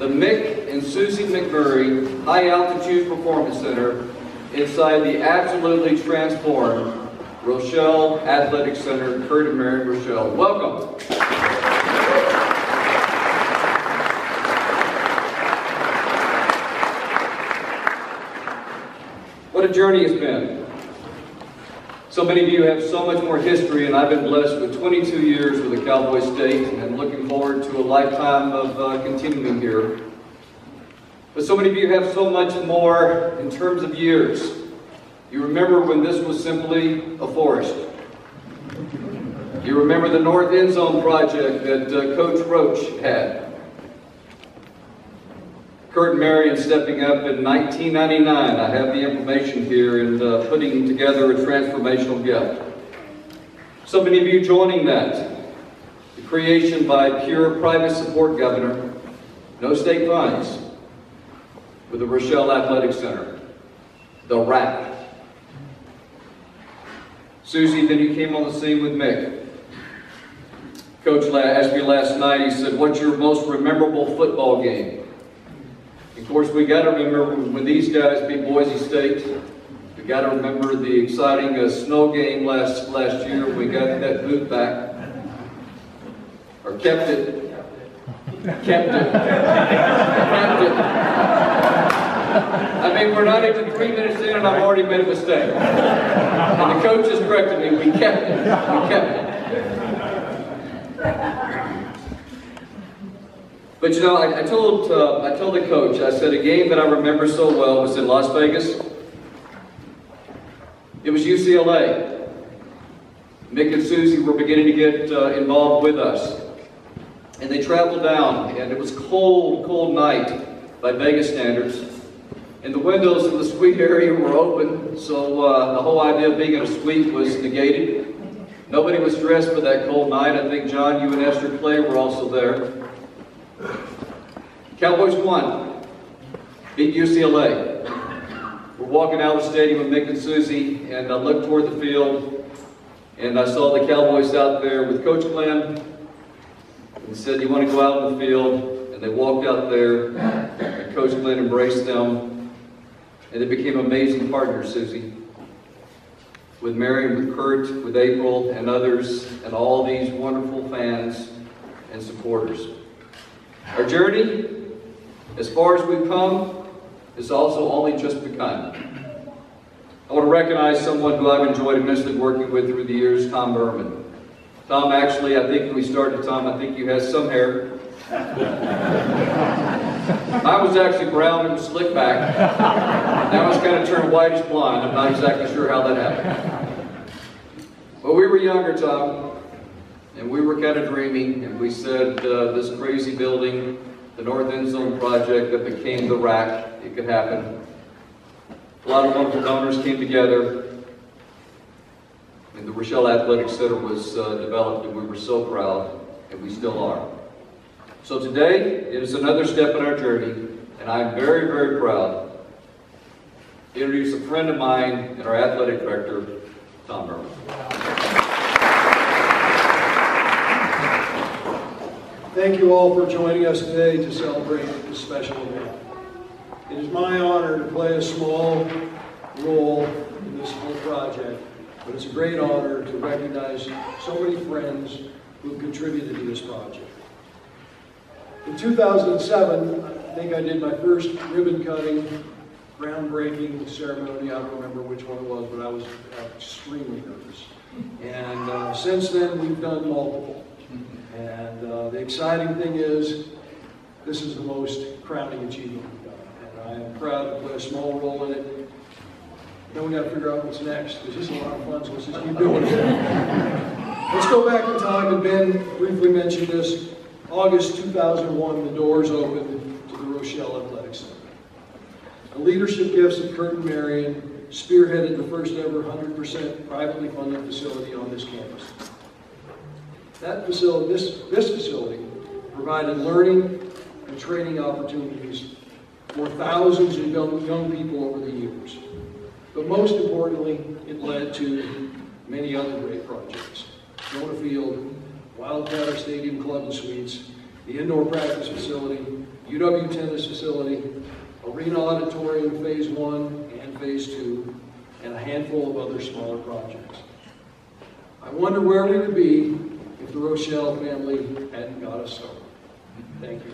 the Mick and Susie McMurray High Altitude Performance Center inside the absolutely transformed Rochelle Athletic Center. Kurt and Mary Rochelle, welcome. What a journey it's been. So many of you have so much more history, and I've been blessed with 22 years with the Cowboy State, and looking forward to a lifetime of continuing here. But so many of you have so much more in terms of years. You remember when this was simply a forest. You remember the North End Zone project that Coach Roach had. Kurt and Marion stepping up in 1999. I have the information here, and putting together a transformational gift. So many of you joining that. The creation by pure private support governor, no state funds, with the Rochelle Athletic Center, the RAC. Susie, then you came on the scene with Mick. Coach asked me last night, he said, what's your most memorable football game? Of course, we got to remember when these guys beat Boise State. We got to remember the exciting snow game last year. We got that boot back, or kept it. I mean, we're not even 3 minutes in, and I've already made a mistake. And the coach has corrected me. We kept it. We kept it. But you know, I told the coach, I said a game that I remember so well was in Las Vegas. It was UCLA. Mick and Susie were beginning to get involved with us. And they traveled down, and it was cold, cold night by Vegas standards. And the windows in the suite area were open, so the whole idea of being in a suite was negated. Nobody was dressed for that cold night. I think, John, you and Esther Clay were also there. Cowboys won, beat UCLA. We're walking out of the stadium with Mick and Susie, and I looked toward the field, and I saw the Cowboys out there with Coach Glenn, and said, you want to go out in the field? And they walked out there, and Coach Glenn embraced them, and they became amazing partners, Susie. With Mary, with Kurt, with April, and others, and all these wonderful fans and supporters. Our journey, as far as we've come, is also only just begun. I want to recognize someone who I've enjoyed immensely working with through the years, Tom Berman. Tom, actually, I think when we started, Tom, I think you had some hair. I was actually brown and slick back. Now it's kind of turned whitish blonde. I'm not exactly sure how that happened. But we were younger, Tom. And we were kind of dreaming, and we said this crazy building, the North End Zone project that became the RAC, it could happen. A lot of wonderful donors came together, and the Rochelle Athletic Center was developed, and we were so proud, and we still are. So today, it is another step in our journey, and I'm very, very proud to introduce a friend of mine and our athletic director, Tom Berman. Thank you all for joining us today to celebrate this special event. It is my honor to play a small role in this whole project, but it's a great honor to recognize so many friends who have contributed to this project. In 2007, I think I did my first ribbon cutting, groundbreaking ceremony. I don't remember which one it was, but I was extremely nervous. And since then, we've done multiple. And the exciting thing is, this is the most crowning achievement we've done. And I am proud to play a small role in it. Then we got to figure out what's next, because this is a lot of fun, so let's just keep doing it. Let's go back in time, and Ben briefly mentioned this. August 2001, the doors opened to the Rochelle Athletic Center. The leadership gifts of Kurt and Marion spearheaded the first ever 100% privately funded facility on this campus. That facility, this facility provided learning and training opportunities for thousands of young people over the years. But most importantly, it led to many other great projects. Jonah Field, Wildcatter Stadium Club and Suites, the indoor practice facility, UW tennis facility, arena auditorium phase 1 and phase 2, and a handful of other smaller projects. I wonder where we would be if the Rochelle family hadn't got us started. Thank you.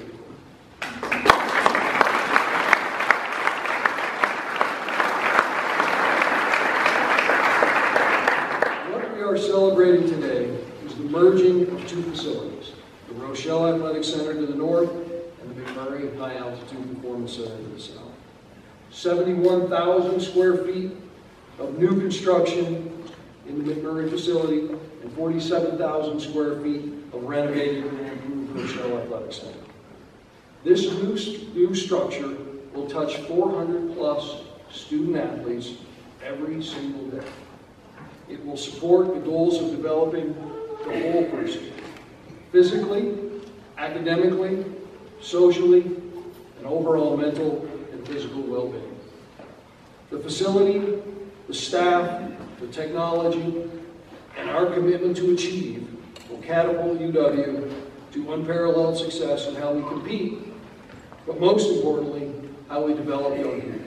What we are celebrating today is the merging of two facilities, the Rochelle Athletic Center to the north and the McMurray High Altitude Performance Center to the south. 71,000 square feet of new construction in the McMurray facility and 47,000 square feet of renovated and improved Rochelle Athletic Center. This new structure will touch 400 plus student athletes every single day. It will support the goals of developing the whole person, physically, academically, socially, and overall mental and physical well-being. The facility, the staff, the technology, and our commitment to achieve will catapult UW to unparalleled success in how we compete, but most importantly, how we develop young people.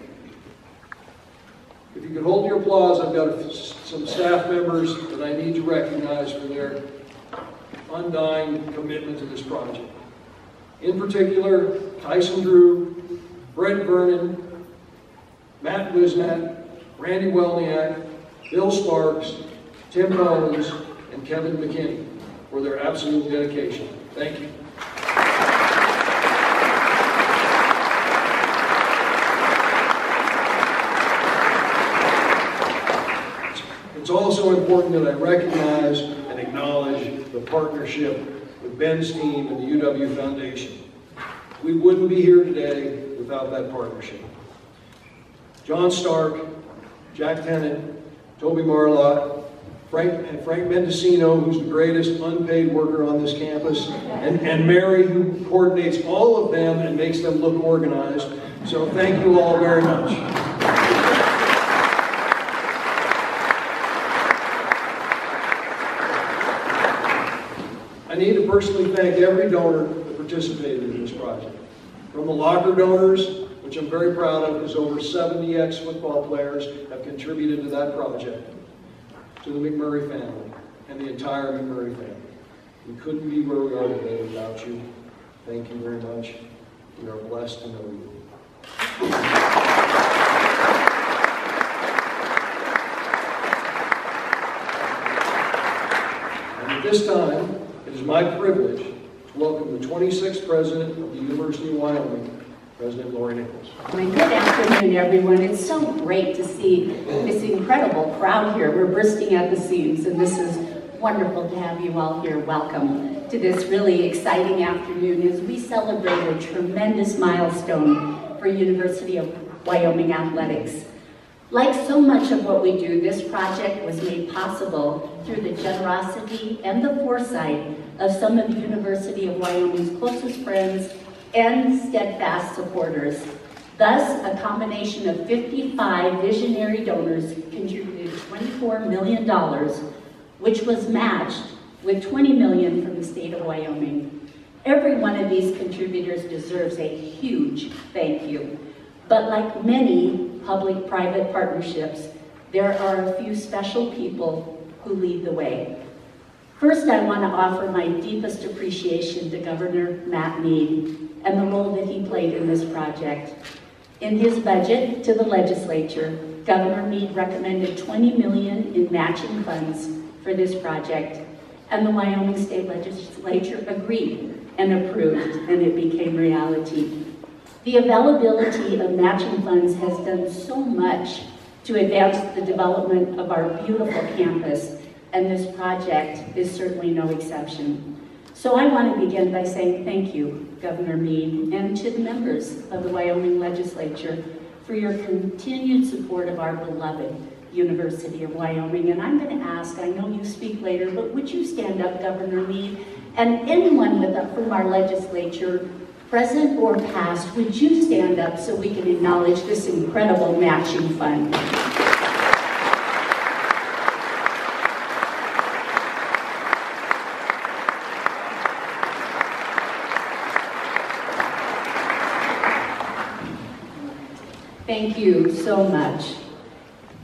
If you could hold your applause, I've got some staff members that I need to recognize for their undying commitment to this project. In particular, Tyson Drew, Brett Vernon, Matt Wisnat, Randy Welniak, Bill Sparks, Tim Collins, and Kevin McKinney for their absolute dedication. Thank you. It's also important that I recognize and acknowledge the partnership with Ben's team and the UW Foundation. We wouldn't be here today without that partnership. John Stark, Jack Tennant, Toby Marlock, Frank Mendocino, who's the greatest unpaid worker on this campus, and Mary, who coordinates all of them and makes them look organized. So thank you all very much. I need to personally thank every donor that participated in this project. From the locker donors, which I'm very proud of, because over 70 ex-football players have contributed to that project, to the McMurray family and the entire McMurray family. We couldn't be where we are today without you. Thank you very much. We are blessed to know you. And at this time, it is my privilege to welcome the 26th President of the University of Wyoming, President Lori Nichols. Good afternoon, everyone. It's so great to see this incredible crowd here. We're bursting at the seams, and this is wonderful to have you all here. Welcome to this really exciting afternoon as we celebrate a tremendous milestone for University of Wyoming athletics. Like so much of what we do, this project was made possible through the generosity and the foresight of some of the University of Wyoming's closest friends and steadfast supporters. Thus, a combination of 55 visionary donors contributed $24 million, which was matched with $20 million from the state of Wyoming. Every one of these contributors deserves a huge thank you. But like many public-private partnerships, there are a few special people who lead the way. First, I want to offer my deepest appreciation to Governor Matt Mead and the role that he played in this project. In his budget to the legislature, Governor Mead recommended $20 million in matching funds for this project, and the Wyoming State Legislature agreed and approved, and it became reality. The availability of matching funds has done so much to advance the development of our beautiful campus, and this project is certainly no exception. So I want to begin by saying thank you, Governor Mead, and to the members of the Wyoming Legislature for your continued support of our beloved University of Wyoming. And I'm going to ask, I know you speak later, but would you stand up, Governor Mead, and anyone from our legislature, present or past, would you stand up so we can acknowledge this incredible matching fund? Thank you so much.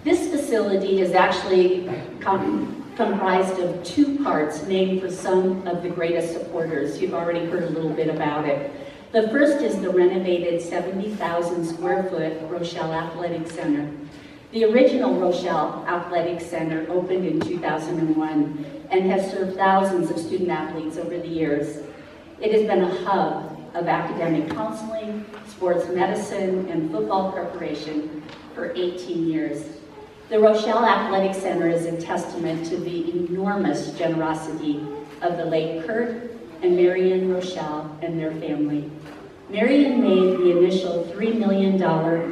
This facility is actually comprised of two parts named for some of the greatest supporters. You've already heard a little bit about it. The first is the renovated 70,000 square foot Rochelle Athletic Center. The original Rochelle Athletic Center opened in 2001 and has served thousands of student athletes over the years. It has been a hub of academic counseling, sports medicine, and football preparation for 18 years. The Rochelle Athletic Center is a testament to the enormous generosity of the late Kurt and Marion Rochelle and their family. Marion made the initial $3 million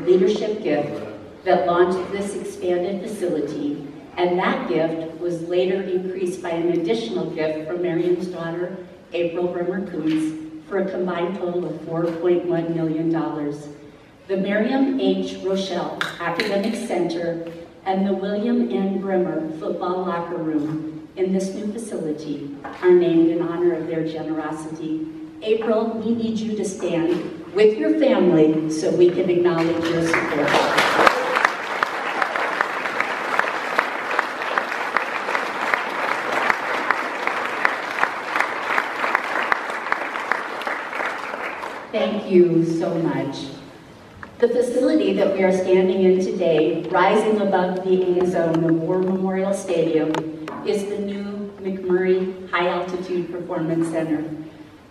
leadership gift that launched this expanded facility, and that gift was later increased by an additional gift from Marion's daughter, April Brimmer-Coons, for a combined total of $4.1 million. The Miriam H. Rochelle Academic Center and the William N. Brimmer Football Locker Room in this new facility are named in honor of their generosity. April, we need you to stand with your family so we can acknowledge your support. Thank you so much. The facility that we are standing in today, rising above the end zone of War Memorial Stadium, is the new McMurray High Altitude Performance Center.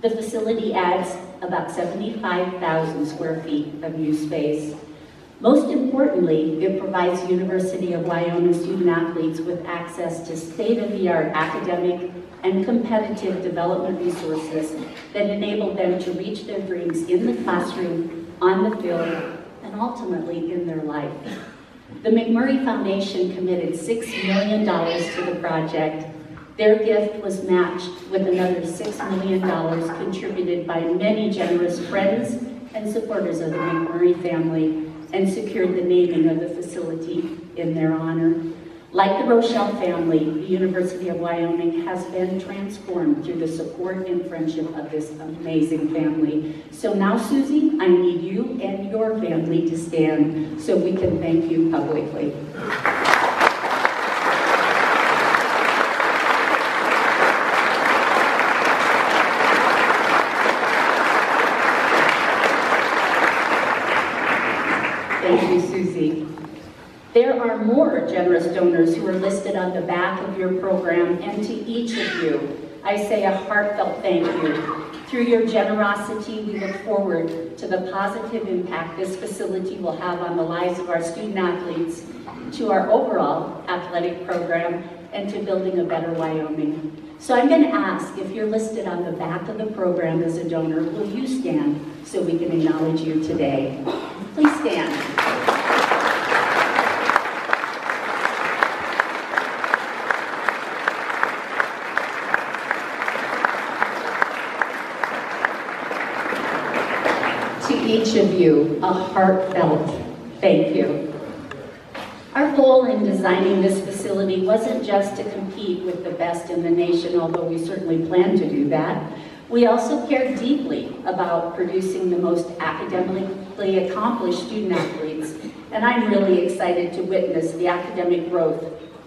The facility adds about 75,000 square feet of new space. Most importantly, it provides University of Wyoming student athletes with access to state-of-the-art academic and competitive development resources that enable them to reach their dreams in the classroom, on the field, and ultimately in their life. The McMurray Foundation committed $6 million to the project. Their gift was matched with another $6 million contributed by many generous friends and supporters of the McMurray family, and secured the naming of the facility in their honor. Like the Rochelle family, the University of Wyoming has been transformed through the support and friendship of this amazing family. So now, Susie, I need you and your family to stand so we can thank you publicly. Thank you, Susie. There are more generous donors who are listed on the back of your program, and to each of you, I say a heartfelt thank you. Through your generosity, we look forward to the positive impact this facility will have on the lives of our student athletes, to our overall athletic program, and to building a better Wyoming. So I'm going to ask, if you're listed on the back of the program as a donor, will you stand so we can acknowledge you today? Please stand. Each of you a heartfelt thank you. Our goal in designing this facility wasn't just to compete with the best in the nation, although we certainly plan to do that. We also cared deeply about producing the most academically accomplished student athletes, and I'm really excited to witness the academic growth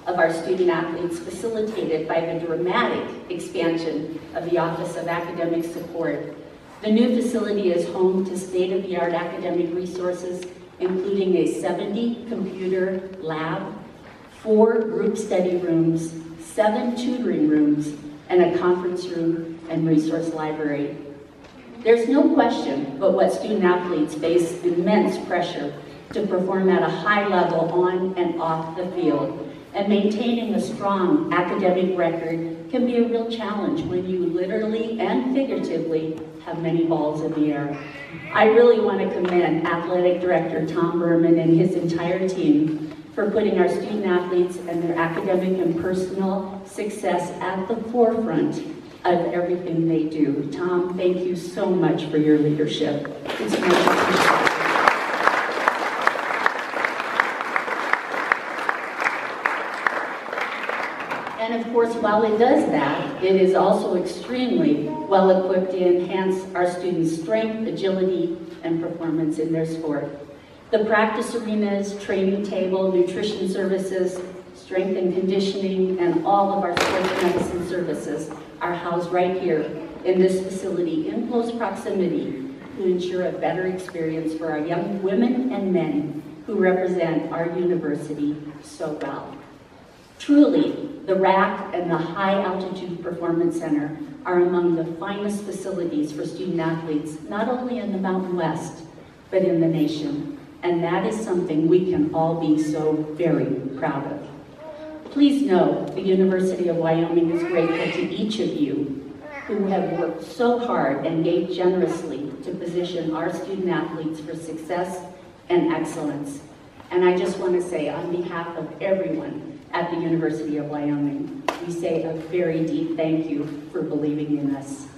of our student athletes facilitated by the dramatic expansion of the Office of Academic Support. The new facility is home to state-of-the-art academic resources, including a 70-computer lab, 4 group study rooms, 7 tutoring rooms, and a conference room and resource library. There's no question but what student athletes face immense pressure to perform at a high level on and off the field, and maintaining a strong academic record can be a real challenge when you literally and figuratively have many balls in the air. I really want to commend Athletic Director Tom Berman and his entire team for putting our student athletes and their academic and personal success at the forefront of everything they do. Tom, thank you so much for your leadership. It's much appreciated. And of course, while it does that, it is also extremely well equipped to enhance our students' strength, agility, and performance in their sport. The practice arenas, training table, nutrition services, strength and conditioning, and all of our sports medicine services are housed right here in this facility in close proximity to ensure a better experience for our young women and men who represent our university so well. Truly, the RAC and the High Altitude Performance Center are among the finest facilities for student athletes, not only in the Mountain West, but in the nation. And that is something we can all be so very proud of. Please know the University of Wyoming is grateful to each of you who have worked so hard and gave generously to position our student athletes for success and excellence. And I just want to say, on behalf of everyone at the University of Wyoming, we say a very deep thank you for believing in us.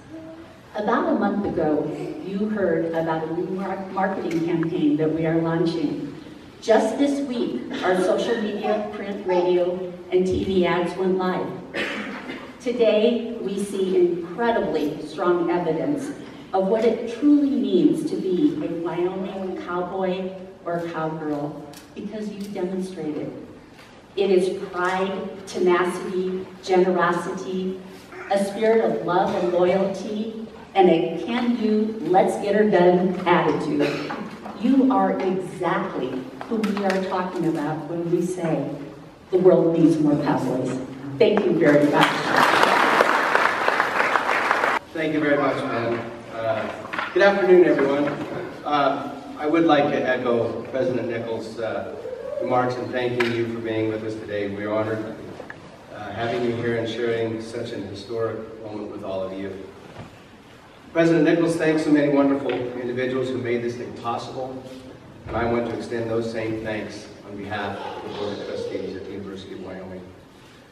About a month ago, you heard about a new marketing campaign that we are launching. Just this week, our social media, print, radio, and TV ads went live. Today, we see incredibly strong evidence of what it truly means to be a Wyoming cowboy or cowgirl, because you demonstrated. It is pride, tenacity, generosity, a spirit of love and loyalty, and a can-do, let's-get-her-done attitude. You are exactly who we are talking about when we say the world needs more cowboys. Thank you very much. Thank you very much, man. Good afternoon, everyone. I would like to echo President Nichols' remarks in thanking you for being with us today. We're honored having you here and sharing such an historic moment with all of you. President Nichols thanks so many wonderful individuals who made this thing possible, and I want to extend those same thanks on behalf of the Board of Trustees at the University of Wyoming.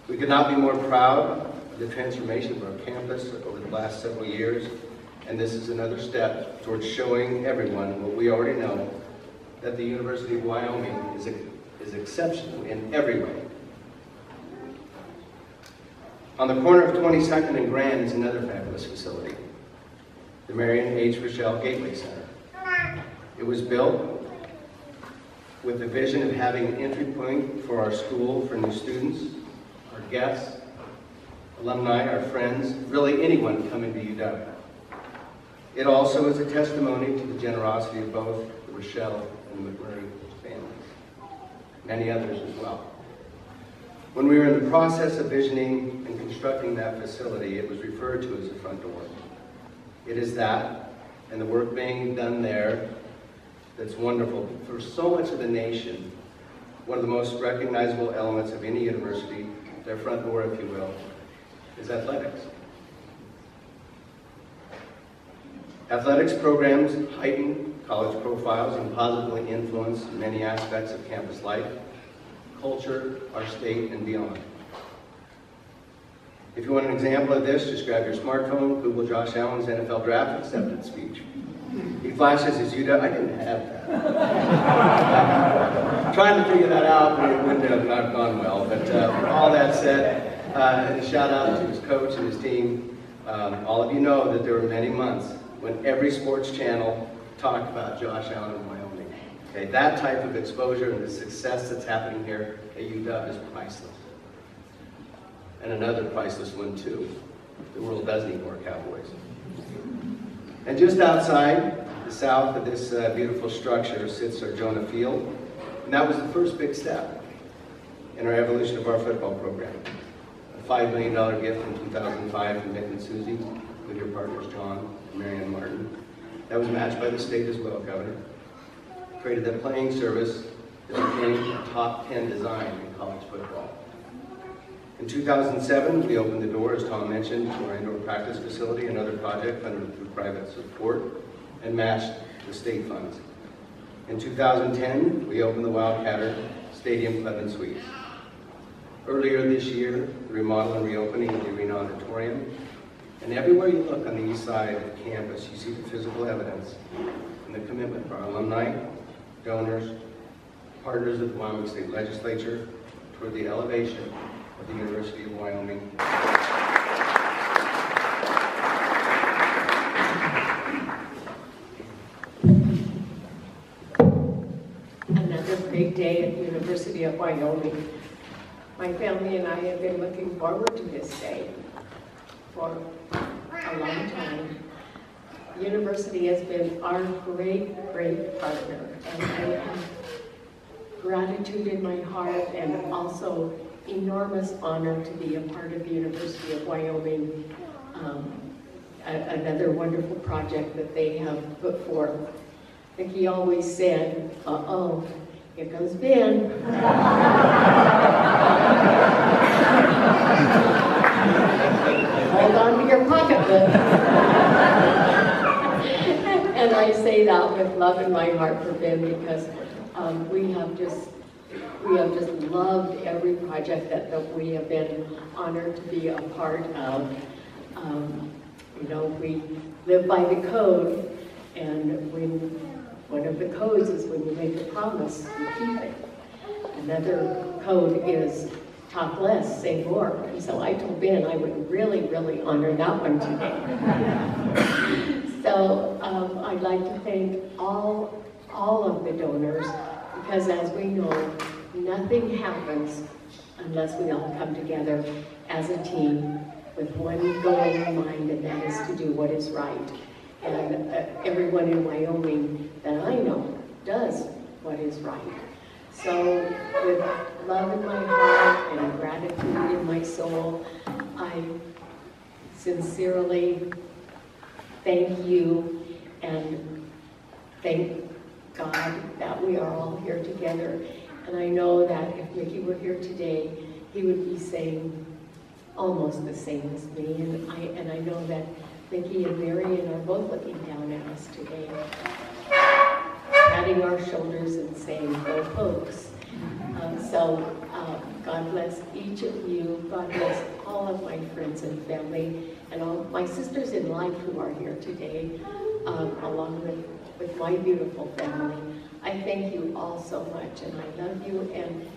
We could not be more proud of the transformation of our campus over the last several years, and this is another step towards showing everyone what we already know, that the University of Wyoming is exceptional in every way. On the corner of 22nd and Grand is another fabulous facility, the Marion H. Rochelle Gateway Center. It was built with the vision of having an entry point for our school for new students, our guests, alumni, our friends, really anyone coming to UW. It also is a testimony to the generosity of both the Rochelle and the McMurray families, many others as well. When we were in the process of visioning and constructing that facility, it was referred to as the front door. It is that, and the work being done there, that's wonderful. For so much of the nation, one of the most recognizable elements of any university, their front door, if you will, is athletics. Athletics programs heighten college profiles and positively influence many aspects of campus life, culture, our state, and beyond. If you want an example of this, just grab your smartphone, Google Josh Allen's NFL draft acceptance speech. He flashes his UW. I didn't have that. Trying to figure that out, but it wouldn't have not gone well. But all that said, a shout out to his coach and his team. All of you know that there were many months when every sports channel talked about Josh Allen in Wyoming. Okay, that type of exposure and the success that's happening here at UW is priceless. And another priceless one too. The world does need more cowboys. And just outside the south of this beautiful structure sits our Jonah Field. And that was the first big step in our evolution of our football program. A $5 million gift in 2005 from Mick And Susie with your partners John and Marion Martin. That was matched by the state as well, Governor. Created a playing service that became a top 10 design in college football. In 2007, we opened the door, as Tom mentioned, to our indoor practice facility, another project funded through private support and matched with state funds. In 2010, we opened the Wildcatter Stadium Club and Suites. Earlier this year, the remodel and reopening of the Arena Auditorium. And everywhere you look on the east side of the campus, you see the physical evidence and the commitment for our alumni, donors, partners of the Wyoming State Legislature toward the elevation of the University of Wyoming. great day at the University of Wyoming. My family and I have been looking forward to this day for a long time. The university has been our great partner, and I have gratitude in my heart and also enormous honor to be a part of the University of Wyoming, another wonderful project that they have put forth. Mickey always said, uh-oh, here comes Ben. Hold on to your pocketbook. And I say that with love in my heart for Ben because we have just loved every project that we have been honored to be a part of. You know, we live by the code, and one of the codes is when you make a promise, you keep it. Another code is talk less, say more. And so I told Ben I would really honor that one today. So I'd like to thank all of the donors, because as we know, nothing happens unless we all come together as a team with one goal in mind, and that is to do what is right. And everyone in Wyoming that I know does what is right. So with love in my heart and gratitude in my soul, I sincerely thank you and thank God that we are all here together. And I know that if Mickey were here today, he would be saying almost the same as me. And I know that Mickey and Marion are both looking down at us today, patting our shoulders and saying, go Pokes. God bless each of you. God bless all of my friends and family and all my sisters in life who are here today, along with my beautiful family. I thank you all so much, and I love you, and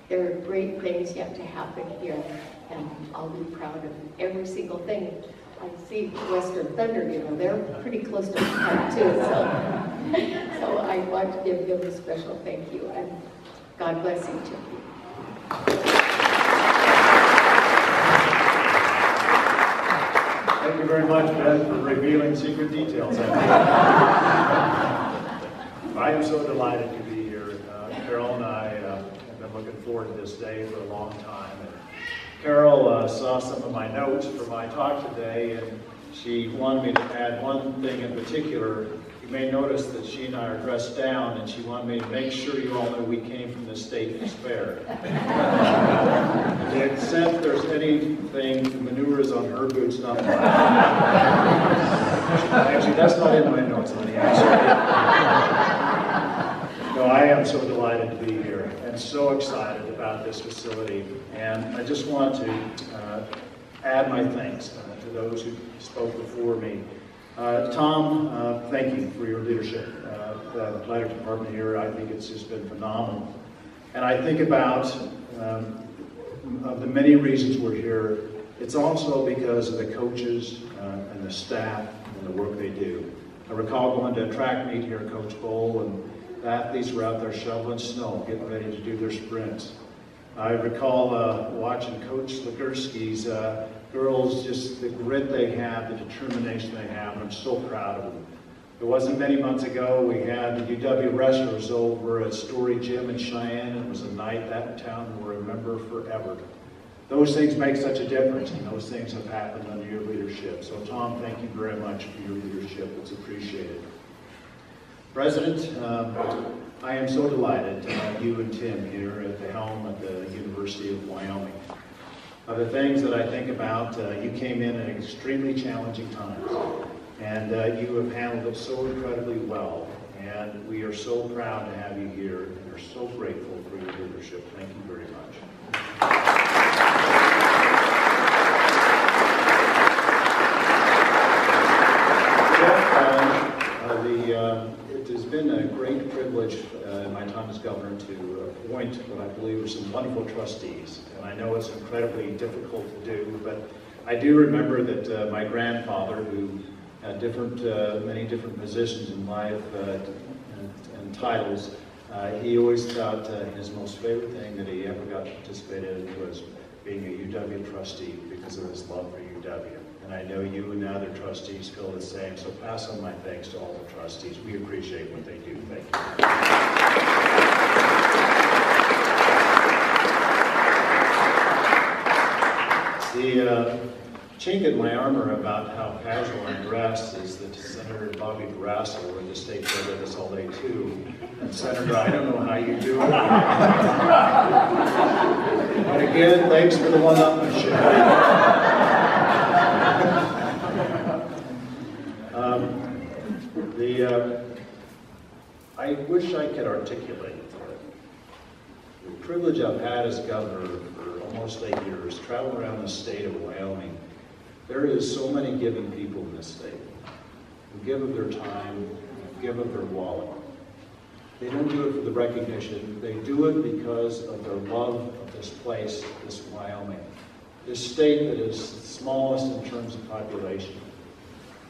there are great things yet to happen here, and I'll be proud of every single thing. I see Western Thunder, you know, they're pretty close to my heart too, so I want to give them a special thank you, and God bless each of you. Thank you very much, Ben, for revealing secret details. I am so delighted to be here. Carol and I have been looking forward to this day for a long time. And Carol saw some of my notes for my talk today, and she wanted me to add one thing in particular. You may notice that she and I are dressed down, and she wanted me to make sure you all know we came from the state of despair. To the extent there's anything, manure is on her boots, not mine. Actually, that's not in my notes, honey. No, I am so delighted to be here and so excited about this facility. And I just want to add my thanks to those who spoke before me. Tom, thank you for your leadership. The athletic department here, I think it's just been phenomenal. And I think about of the many reasons we're here, it's also because of the coaches and the staff and the work they do. I recall going to a track meet here at Coach Bowl, and the athletes were out there shoveling snow, getting ready to do their sprints. I recall watching Coach Slikursky's girls, just the grit they have, the determination they have, and I'm so proud of them. It wasn't many months ago, we had the UW wrestlers over at Story Gym in Cheyenne. It was a night that town will remember forever. Those things make such a difference, and those things have happened under your leadership. So Tom, thank you very much for your leadership. It's appreciated. President, I am so delighted to have you and Tim here at the helm at the University of Wyoming. The things that I think about, you came in at extremely challenging times, and you have handled it so incredibly well, and we are so proud to have you here, and are so grateful for your leadership. Thank you very much. It has been a great privilege in my time as governor to appoint what I believe are some wonderful trustees. And I know it's incredibly difficult to do, but I do remember that my grandfather, who had many different positions in life and titles, He always thought his most favorite thing that he ever got to participate in was being a UW trustee because of his love for UW. And I know you and the other trustees feel the same, so pass on my thanks to all the trustees. We appreciate what they do. Thank you. The chink in my armor about how casual I'm dressed is that Senator Bobby Barrasso with the state there with us all day too. And Senator, I don't know how you do it. But again, thanks for the one-upmanship. I wish I could articulate the privilege I've had as governor for almost 8 years, traveling around the state of Wyoming. There is so many giving people in this state who give of their time, who give of their wallet. They don't do it for the recognition. They do it because of their love of this place, this Wyoming, this state that is the smallest in terms of population.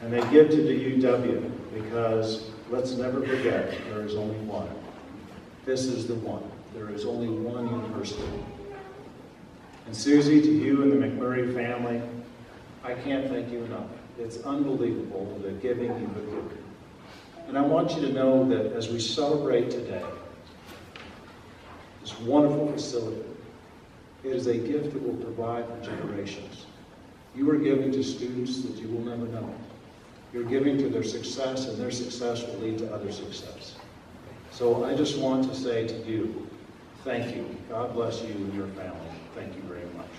And they give to the UW because, let's never forget, there is only one. This is the one. There is only one university. And Susie, to you and the McMurray family, I can't thank you enough. It's unbelievable the giving you have given. And I want you to know that as we celebrate today, this wonderful facility, it is a gift that will provide for generations. You are giving to students that you will never know. You're giving to their success, and their success will lead to other success. So I just want to say to you, thank you. God bless you and your family. Thank you very much.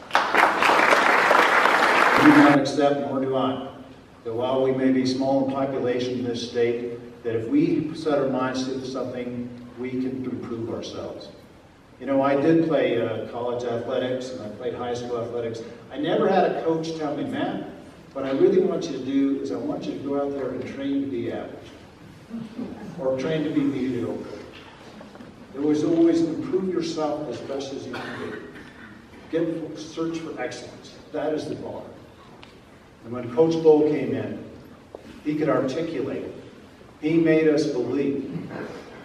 You do not accept, nor do I, that while we may be small in population in this state, that if we set our minds to something, we can improve ourselves. You know, I did play college athletics, and I played high school athletics. I never had a coach tell me, Matt, what I really want you to do is I want you to go out there and train to be average, or train to be mediocre. It was always improve yourself as best as you can do. Search for excellence. That is the bar. And when Coach Bull came in, he could articulate it. He made us believe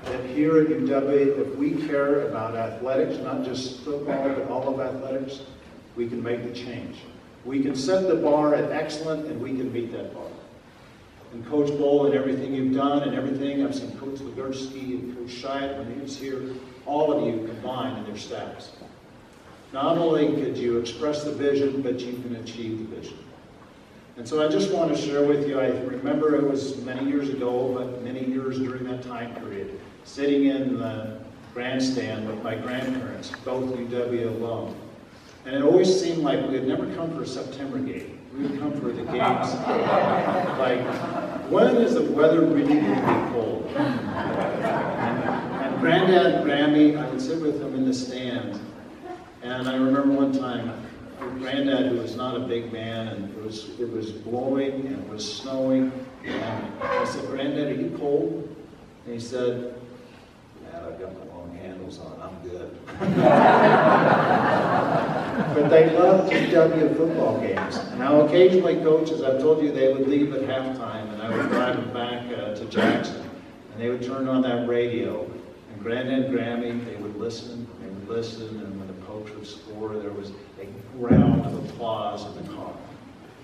that here at UW, if we care about athletics, not just football, but all of athletics, we can make the change. We can set the bar at excellent, and we can meet that bar. And Coach Bull and everything you've done and everything, I've seen Coach Legursky and Coach Shyatt when he was here, all of you combined in their staffs. Not only could you express the vision, but you can achieve the vision. And so I just want to share with you, I remember it was many years ago, but many years during that time period, sitting in the grandstand with my grandparents, both UW alum. And it always seemed like we had never come for a September game. We would come for the games like, when is the weather really going to be cold? And Granddad and Grammy, I would sit with them in the stands. And I remember one time, Granddad, who was not a big man, and it was blowing and it was snowing. And I said, Granddad, are you cold? And he said, Matt, I've got my long handles on, I'm good. But they loved UW football games. Now, occasionally, coaches, I've told you, they would leave at halftime, and I would drive them back to Jackson, and they would turn on that radio. And Granddad and Grammy, they would listen, and when the coach would score, there was a round of applause in the car.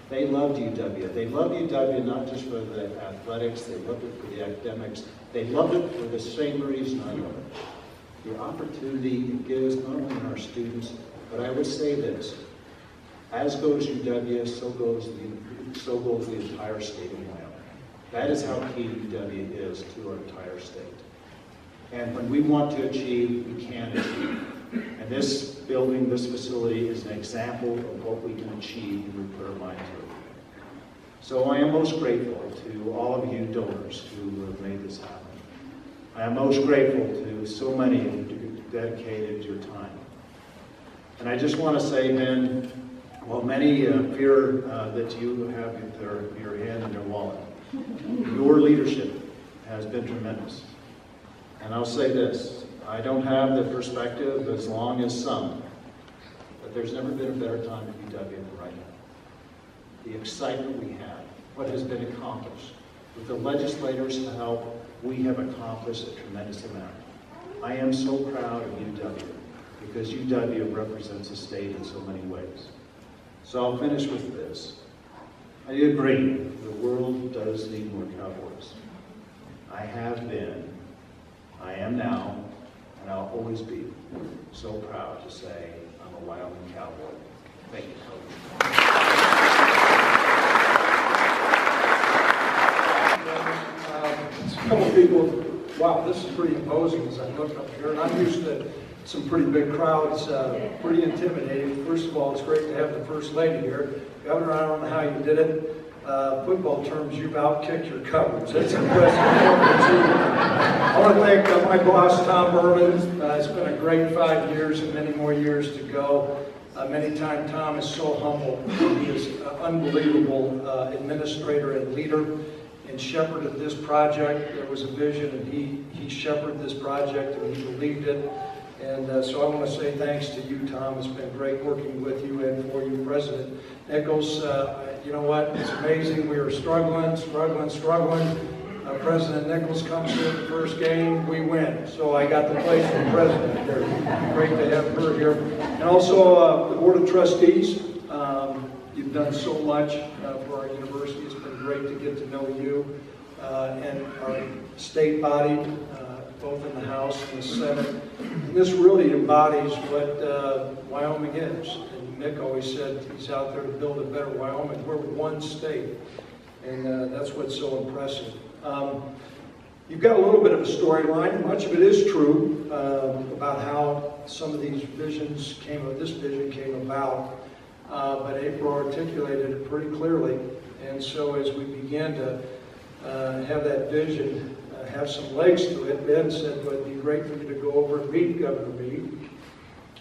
They loved UW. They loved UW not just for the athletics, they loved it for the academics. They loved it for the same reason I love it. The opportunity it gives not only our students, but I would say this, as goes UW, so goes the entire state of Wyoming. That is how key UW is to our entire state. And when we want to achieve, we can achieve. And this building, this facility is an example of what we can achieve when we put our mind to it. So I am most grateful to all of you donors who have made this happen. I am most grateful to so many who dedicated your time. And I just want to say, Ben, while many fear that you have your hand in their wallet, your leadership has been tremendous. And I'll say this, I don't have the perspective as long as some, but there's never been a better time to be UW than right now. The excitement we have, what has been accomplished. With the legislators' help, we have accomplished a tremendous amount. I am so proud of UW because UW represents the state in so many ways. So I'll finish with this. I agree, the world does need more cowboys. I have been, I am now, and I'll always be so proud to say I'm a Wyoming cowboy. Thank you, Coach. A couple people, wow, this is pretty imposing as I look up here, and I'm used to some pretty big crowds, pretty intimidating. First of all, it's great to have the First Lady here. Governor, I don't know how you did it. Football terms, you've outkicked your coverage. That's impressive. I want to thank my boss, Tom Berman. It's been a great 5 years and many more years to go. Many times, Tom is so humble. He is an unbelievable administrator and leader and shepherded this project. There was a vision, and he shepherded this project, and he believed it. And so I want to say thanks to you, Tom. It's been great working with you and for you, President Nichols. You know what? It's amazing. We were struggling. President Nichols comes to the first game, we win. So I got the place for President there. Great to have her here. And also the Board of Trustees. You've done so much for our university. It's been great to get to know you and our state body, both in the House and the Senate. And this really embodies what Wyoming is. And Mick always said he's out there to build a better Wyoming. We're one state, and that's what's so impressive. You've got a little bit of a storyline. Much of it is true about how some of these visions this vision came about. But April articulated it pretty clearly. And so as we began to have that vision have some legs to it, Ben said, well, it'd be great for you to go over and meet Governor Meade.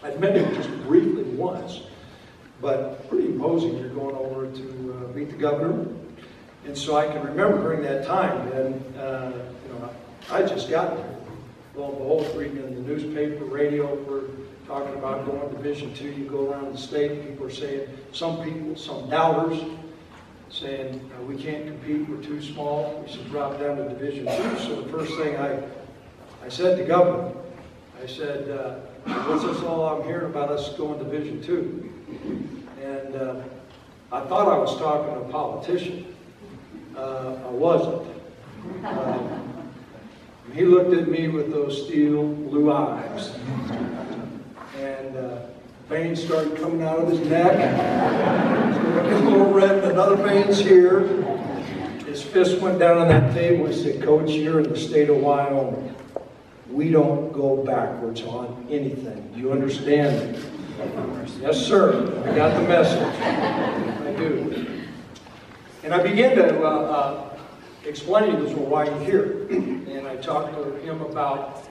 I'd met him just briefly once, but pretty imposing. You're going over to meet the governor. And so I can remember during that time, and I just got there. Lo and behold, reading in the newspaper, radio, we're talking about going to Division II. You go around the state, people are saying, some people, some doubters, saying, we can't compete, we're too small, we should drop down to Division II. So the first thing I said to Governor, I said, what's this all I'm hearing about us going to Division II? And I thought I was talking to a politician. I wasn't. He looked at me with those steel blue eyes. And veins started coming out of his neck. A little red, and another vein's here. His fist went down on that table. He said, Coach, you're in the state of Wyoming. We don't go backwards on anything. Do you understand me? Yes, sir. I got the message. I do. And I began to explain to him why you're here. And I talked to him about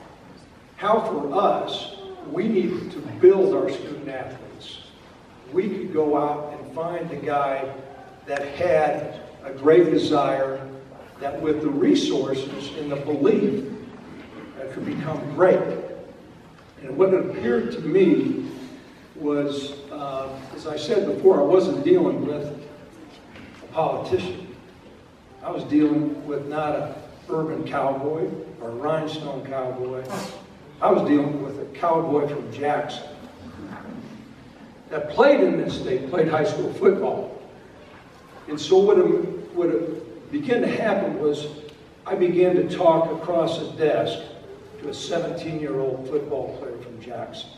how for us, we need to build our student athletes. We could go out and find a guy that had a great desire, that with the resources and the belief, that could become great. And what it appeared to me was, as I said before, I wasn't dealing with a politician. I was dealing with not an urban cowboy or a rhinestone cowboy. I was dealing with a cowboy from Jackson that played in this state, played high school football. And so what began to happen was I began to talk across a desk to a 17-year-old football player from Jackson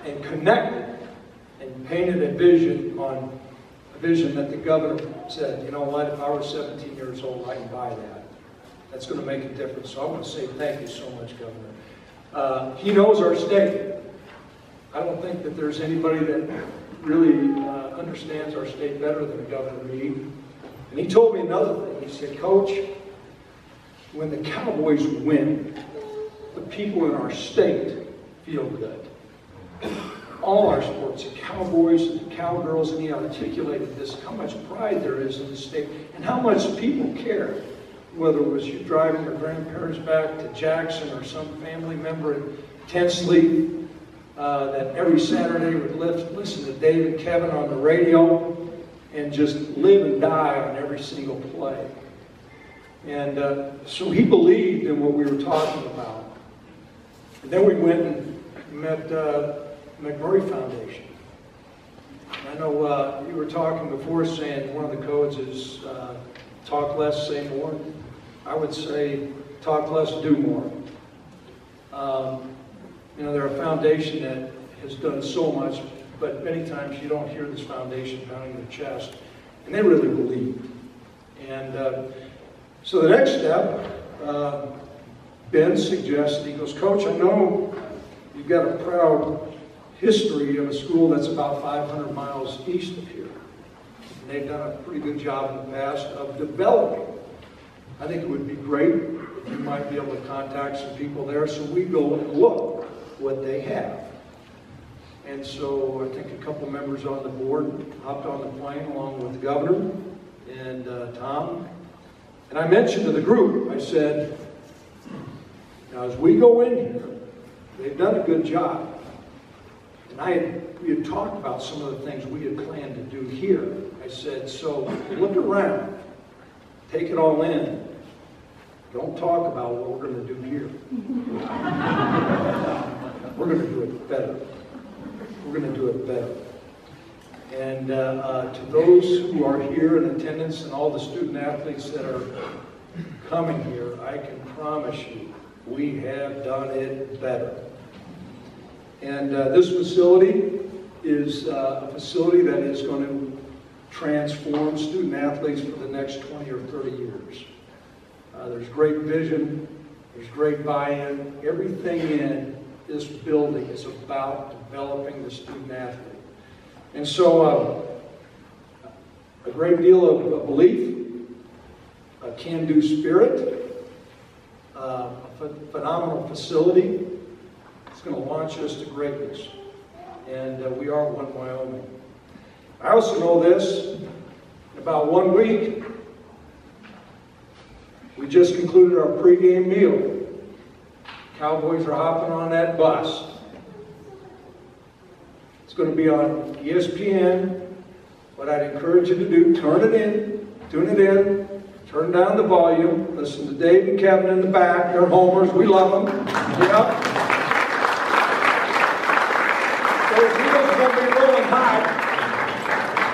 and connected and painted a vision that the governor said, you know what, if I were 17 years old, I can buy that. That's going to make a difference. So I want to say thank you so much, Governor. He knows our state. I don't think that there's anybody that really understands our state better than Governor Meade. And he told me another thing. He said, Coach, when the Cowboys win, the people in our state feel good. All our sports, the Cowboys and the Cowgirls, and he articulated this, how much pride there is in the state, and how much people care. Whether it was you driving your grandparents back to Jackson or some family member in tent sleep that every Saturday would listen to Dave and Kevin on the radio and just live and die on every single play. And so he believed in what we were talking about. And then we went and met McMurray Foundation. I know you were talking before saying one of the codes is talk less, say more. I would say talk less, do more. You know, they're a foundation that has done so much, but many times you don't hear this foundation pounding their chest, and they really believe. And so the next step, Ben suggested, he goes, Coach, I know you've got a proud history of a school that's about 500 miles east of here. And they've done a pretty good job in the past of developing. I think it would be great if you might be able to contact some people there so we go and look what they have. And so I think a couple members on the board hopped on the plane along with the governor and Tom. And I mentioned to the group, I said, now as we go in here, they've done a good job. And we had talked about some of the things we had planned to do here. I said, so look around, take it all in. Don't talk about what we're going to do here. We're going to do it better. We're going to do it better. And to those who are here in attendance and all the student athletes that are coming here, I can promise you, we have done it better. And this facility is a facility that is going to transform student athletes for the next 20 or 30 years. There's great vision, there's great buy-in. Everything in this building is about developing the student athlete. And so a great deal of belief, a can-do spirit, a phenomenal facility. It's going to launch us to greatness. And we are one Wyoming. I also know this, in about 1 week, we just concluded our pregame meal. Cowboys are hopping on that bus. It's going to be on ESPN. What I'd encourage you to do, tune it in, turn down the volume, listen to Dave and Kevin in the back. They're homers. We love them. Yep. Those wheels are going to be rolling high.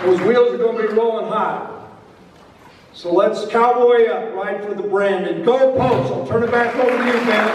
Those wheels are going to be rolling high. So let's cowboy up, ride for the brand, and go Post. I'll turn it back over to you, Ben.